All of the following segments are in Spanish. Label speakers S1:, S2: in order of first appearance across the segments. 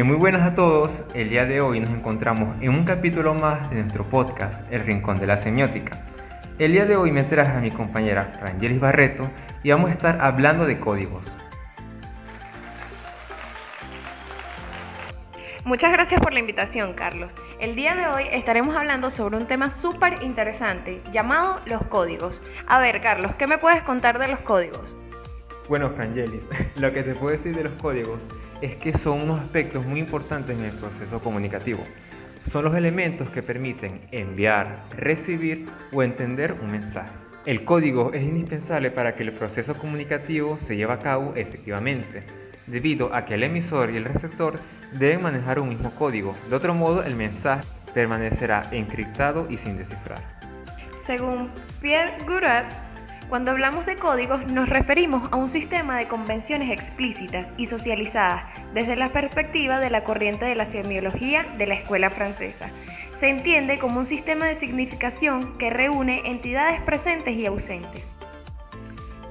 S1: Muy buenas a todos. El día de hoy nos encontramos en un capítulo más de nuestro podcast, El Rincón de la Semiótica. El día de hoy me traje a mi compañera Frangelis Barreto y vamos a estar hablando de códigos.
S2: Muchas gracias por la invitación, Carlos. El día de hoy estaremos hablando sobre un tema súper interesante llamado los códigos. A ver, Carlos, ¿qué me puedes contar de los códigos?
S1: Bueno, Frangelis, lo que te puedo decir de los códigos es que son unos aspectos muy importantes en el proceso comunicativo. Son los elementos que permiten enviar, recibir o entender un mensaje. El código es indispensable para que el proceso comunicativo se lleve a cabo efectivamente, debido a que el emisor y el receptor deben manejar un mismo código. De otro modo, el mensaje permanecerá encriptado y sin descifrar.
S2: Según Pierre Gourat, cuando hablamos de códigos nos referimos a un sistema de convenciones explícitas y socializadas desde la perspectiva de la corriente de la semiología de la escuela francesa. Se entiende como un sistema de significación que reúne entidades presentes y ausentes.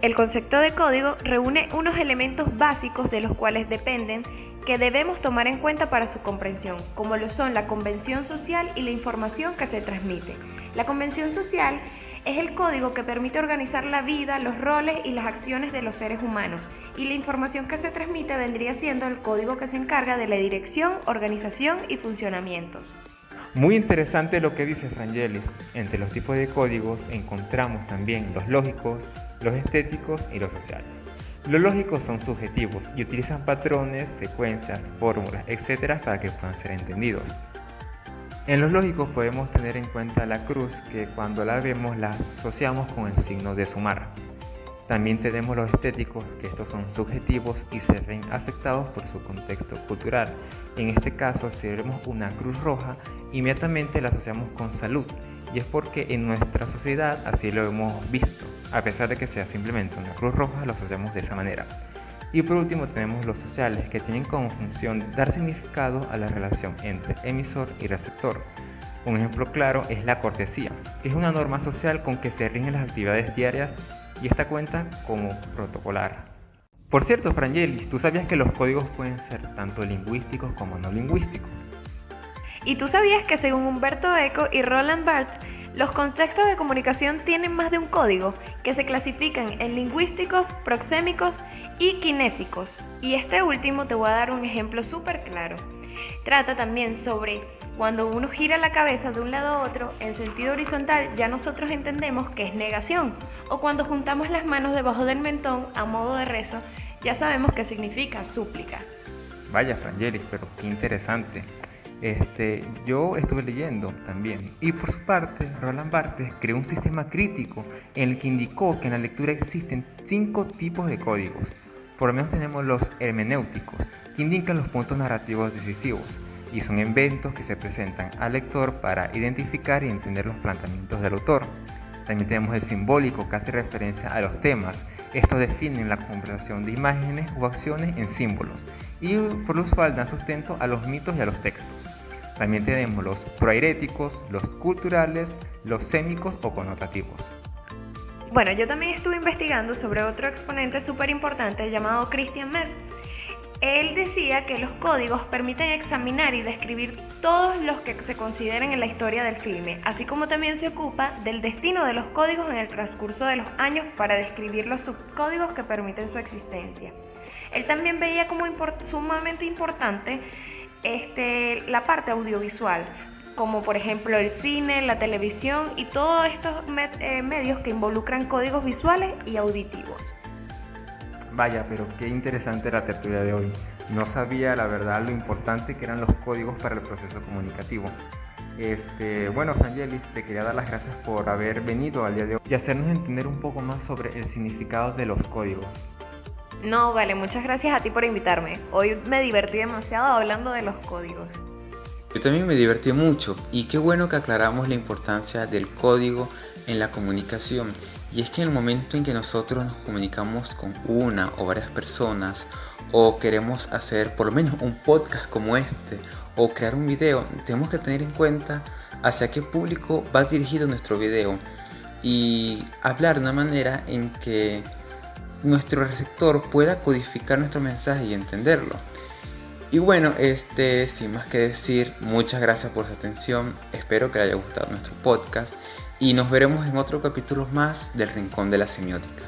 S2: El concepto de código reúne unos elementos básicos de los cuales dependen que debemos tomar en cuenta para su comprensión, como lo son la convención social y la información que se transmite. La convención social es el código que permite organizar la vida, los roles y las acciones de los seres humanos, y la información que se transmite vendría siendo el código que se encarga de la dirección, organización y funcionamientos.
S1: Muy interesante lo que dice Frangelis. Entre los tipos de códigos encontramos también los lógicos, los estéticos y los sociales. Los lógicos son subjetivos y utilizan patrones, secuencias, fórmulas, etc. para que puedan ser entendidos. En los lógicos podemos tener en cuenta la cruz, que cuando la vemos la asociamos con el signo de sumar. También tenemos los estéticos, que estos son subjetivos y se ven afectados por su contexto cultural. En este caso, si vemos una cruz roja, inmediatamente la asociamos con salud, y es porque en nuestra sociedad así lo hemos visto. A pesar de que sea simplemente una cruz roja, lo asociamos de esa manera. Y por último tenemos los sociales, que tienen como función dar significado a la relación entre emisor y receptor. Un ejemplo claro es la cortesía, que es una norma social con que se rigen las actividades diarias y esta cuenta como protocolar. Por cierto, Frangelis, ¿tú sabías que los códigos pueden ser tanto lingüísticos como no lingüísticos?
S2: ¿Y tú sabías que según Humberto Eco y Roland Barthes, los contextos de comunicación tienen más de un código, que se clasifican en lingüísticos, proxémicos y kinésicos? Y este último te voy a dar un ejemplo súper claro. Trata también sobre cuando uno gira la cabeza de un lado a otro en sentido horizontal, ya nosotros entendemos que es negación. O cuando juntamos las manos debajo del mentón a modo de rezo, ya sabemos que significa súplica.
S1: Vaya, Frangelis, pero qué interesante. Yo estuve leyendo también, y por su parte, Roland Barthes creó un sistema crítico en el que indicó que en la lectura existen 5 tipos de códigos. Por lo menos tenemos los hermenéuticos, que indican los puntos narrativos decisivos, y son eventos que se presentan al lector para identificar y entender los planteamientos del autor. También tenemos el simbólico, que hace referencia a los temas. Estos definen la conversación de imágenes o acciones en símbolos, y por lo usual dan sustento a los mitos y a los textos. También tenemos los proairéticos, los culturales, los sémicos o connotativos.
S2: Bueno, yo también estuve investigando sobre otro exponente súper importante llamado Christian Metz. Él decía que los códigos permiten examinar y describir todos los que se consideren en la historia del filme, así como también se ocupa del destino de los códigos en el transcurso de los años para describir los subcódigos que permiten su existencia. Él también veía como sumamente importante la parte audiovisual, como por ejemplo el cine, la televisión y todos estos medios que involucran códigos visuales y auditivos.
S1: Vaya, pero qué interesante la tertulia de hoy. No sabía la verdad lo importante que eran los códigos para el proceso comunicativo. Bueno, Frangelis, te quería dar las gracias por haber venido al día de hoy y hacernos entender un poco más sobre el significado de los códigos.
S2: No, vale, muchas gracias a ti por invitarme. Hoy me divertí demasiado hablando de los códigos.
S3: Yo también me divertí mucho y qué bueno que aclaramos la importancia del código en la comunicación. Y es que en el momento en que nosotros nos comunicamos con una o varias personas o queremos hacer por lo menos un podcast como este o crear un video, tenemos que tener en cuenta hacia qué público va dirigido nuestro video y hablar de una manera en que nuestro receptor pueda codificar nuestro mensaje y entenderlo. Y bueno, sin más que decir, muchas gracias por su atención, espero que les haya gustado nuestro podcast y nos veremos en otro capítulo más del Rincón de la Semiótica.